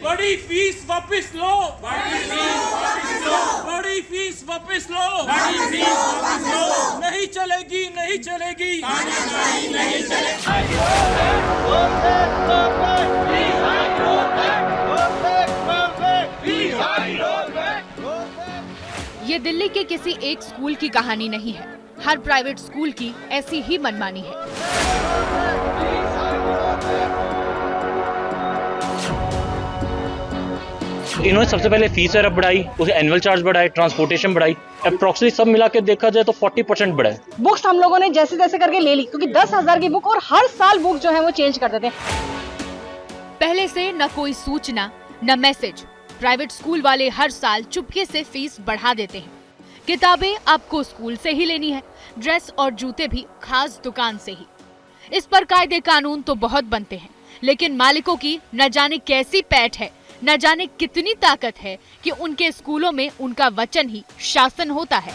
बड़ी फीस वापस लो, बड़ी फीस वापस लो, बड़ी फीस वापस लो, बड़ी फीस वापस लो। नहीं चलेगी, नहीं चलेगी, नहीं चलेगी। ये दिल्ली के किसी एक स्कूल की कहानी नहीं है, हर प्राइवेट स्कूल की ऐसी ही मनमानी है। इन्होंने सबसे पहले फीस वगैरह बढ़ाई, उसे एनुअल चार्ज बढ़ाए, ट्रांसपोर्टेशन बढ़ाई, अप्रोक्सीमेटली सब मिला के देखा जाए तो 40% बढ़ा है। बुक्स हम लोगों ने जैसे तैसे करके ले ली, क्योंकि 10,000 की बुक और हर साल बुक जो है वो चेंज कर देते हैं। पहले से न कोई सूचना न मैसेज, प्राइवेट स्कूल वाले हर साल चुपके से फीस बढ़ा देते हैं। किताबें आपको स्कूल से ही लेनी है, ड्रेस और जूते भी खास दुकान से ही। इस पर कायदे कानून तो बहुत बनते हैं, लेकिन मालिकों की न जाने कैसी पैठ है, न जाने कितनी ताकत है कि उनके स्कूलों में उनका वचन ही शासन होता है।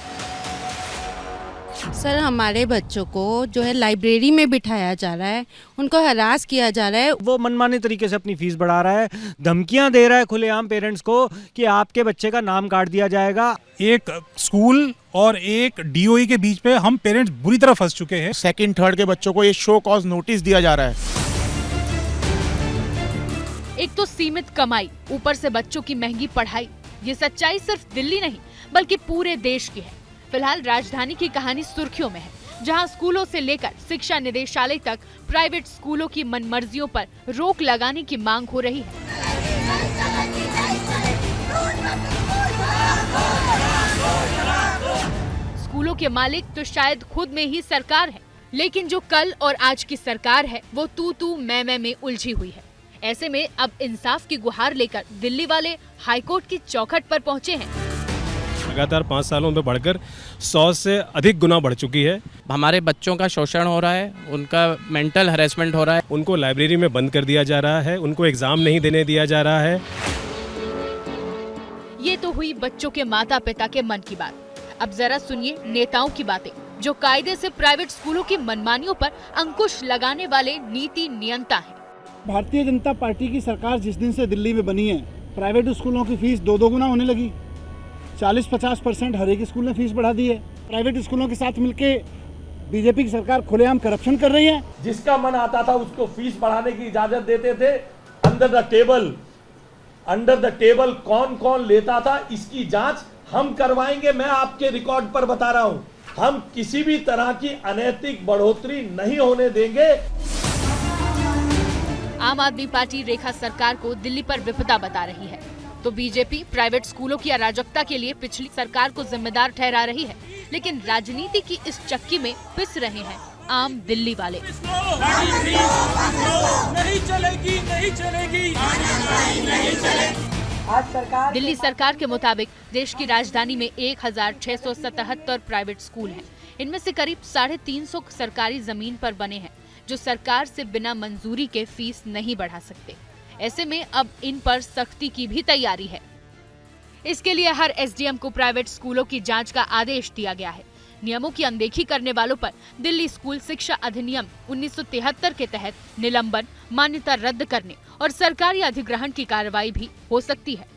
सर, हमारे बच्चों को जो है लाइब्रेरी में बिठाया जा रहा है, उनको हरास किया जा रहा है। वो मनमाने तरीके से अपनी फीस बढ़ा रहा है, धमकियां दे रहा है खुलेआम पेरेंट्स को कि आपके बच्चे का नाम काट दिया जाएगा। एक स्कूल और एक डीओई के बीच पे हम पेरेंट्स बुरी तरह फंस चुके हैं। सेकंड थर्ड के बच्चों को ये शो कॉज नोटिस दिया जा रहा है। एक तो सीमित कमाई, ऊपर से बच्चों की महंगी पढ़ाई। ये सच्चाई सिर्फ दिल्ली नहीं बल्कि पूरे देश की है। फिलहाल राजधानी की कहानी सुर्खियों में है, जहां स्कूलों से लेकर शिक्षा निदेशालय तक प्राइवेट स्कूलों की मनमर्जियों पर रोक लगाने की मांग हो रही है। स्कूलों के मालिक तो शायद खुद में ही सरकार है, लेकिन जो कल और आज की सरकार है वो तू मैं में उलझी हुई है। ऐसे में अब इंसाफ की गुहार लेकर दिल्ली वाले हाईकोर्ट की चौखट पर पहुंचे हैं। लगातार 5 सालों में बढ़कर 100 से अधिक गुना बढ़ चुकी है। हमारे बच्चों का शोषण हो रहा है, उनका मेंटल हैरेसमेंट हो रहा है। उनको लाइब्रेरी में बंद कर दिया जा रहा है, उनको एग्जाम नहीं देने दिया जा रहा है। ये तो हुई बच्चों के माता पिता के मन की बात। अब जरा सुनिए नेताओं की बातें, जो कायदे से प्राइवेट स्कूलों की मनमानियों पर अंकुश लगाने वाले नीति नियंता हैं। भारतीय जनता पार्टी की सरकार जिस दिन से दिल्ली में बनी है, प्राइवेट स्कूलों की फीस 2 गुना होने लगी। 40-50% हर एक स्कूल ने फीस बढ़ा दी है। प्राइवेट स्कूलों के साथ मिलके बीजेपी की सरकार खुलेआम करप्शन कर रही है। जिसका मन आता था उसको फीस बढ़ाने की इजाजत देते थे। अंडर द टेबल कौन कौन लेता था, इसकी जांच हम करवाएंगे। मैं आपके रिकॉर्ड पर बता रहा हूं, हम किसी भी तरह की अनैतिक बढ़ोतरी नहीं होने देंगे। आम आदमी पार्टी रेखा सरकार को दिल्ली पर विपदा बता रही है, तो बीजेपी प्राइवेट स्कूलों की अराजकता के लिए पिछली सरकार को जिम्मेदार ठहरा रही है। लेकिन राजनीति की इस चक्की में पिस रहे हैं आम दिल्ली वाले। नहीं चलेगी, नहीं चलेगी, नहीं चलेगी। दिल्ली सरकार के मुताबिक देश की राजधानी में 1677 प्राइवेट स्कूल हैं। इनमें से करीब 350 सरकारी जमीन पर बने हैं, जो सरकार से बिना मंजूरी के फीस नहीं बढ़ा सकते। ऐसे में अब इन पर सख्ती की भी तैयारी है। इसके लिए हर एसडीएम को प्राइवेट स्कूलों की जांच का आदेश दिया गया है। नियमों की अनदेखी करने वालों पर दिल्ली स्कूल शिक्षा अधिनियम 1973 के तहत निलंबन, मान्यता रद्द करने और सरकारी अधिग्रहण की कार्रवाई भी हो सकती है।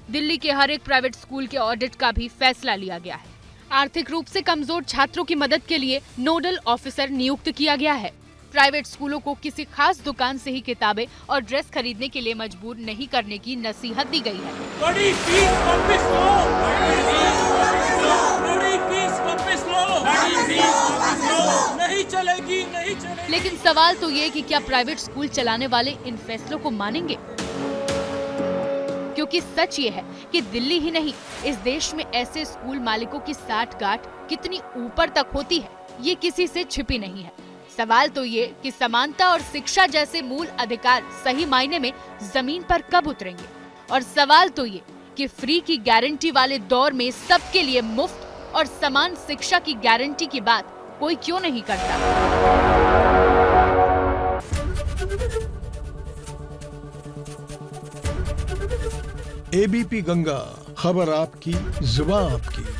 दिल्ली के हर एक प्राइवेट स्कूल के ऑडिट का भी फैसला लिया गया है। आर्थिक रूप से कमजोर छात्रों की मदद के लिए नोडल ऑफिसर नियुक्त किया गया है। प्राइवेट स्कूलों को किसी खास दुकान से ही किताबें और ड्रेस खरीदने के लिए मजबूर नहीं करने की नसीहत दी गई है। बड़ी फीस वापस लो, बड़ी फीस वापस लो, बड़ी फीस वापस लो, बड़ी फीस वापस लो। नहीं चलेगी, नहीं चलेगी। लेकिन सवाल तो ये कि क्या प्राइवेट स्कूल चलाने वाले इन फैसलों को मानेंगे? क्योंकि सच ये है कि दिल्ली ही नहीं, इस देश में ऐसे स्कूल मालिकों की साठगांठ कितनी ऊपर तक होती है, ये किसी से छिपी नहीं है। सवाल तो ये कि समानता और शिक्षा जैसे मूल अधिकार सही मायने में जमीन पर कब उतरेंगे, और सवाल तो ये कि फ्री की गारंटी वाले दौर में सबके लिए मुफ्त और समान शिक्षा की गारंटी की बात कोई क्यों नहीं करता। एबीपी गंगा, खबर आपकी, जुबान आपकी।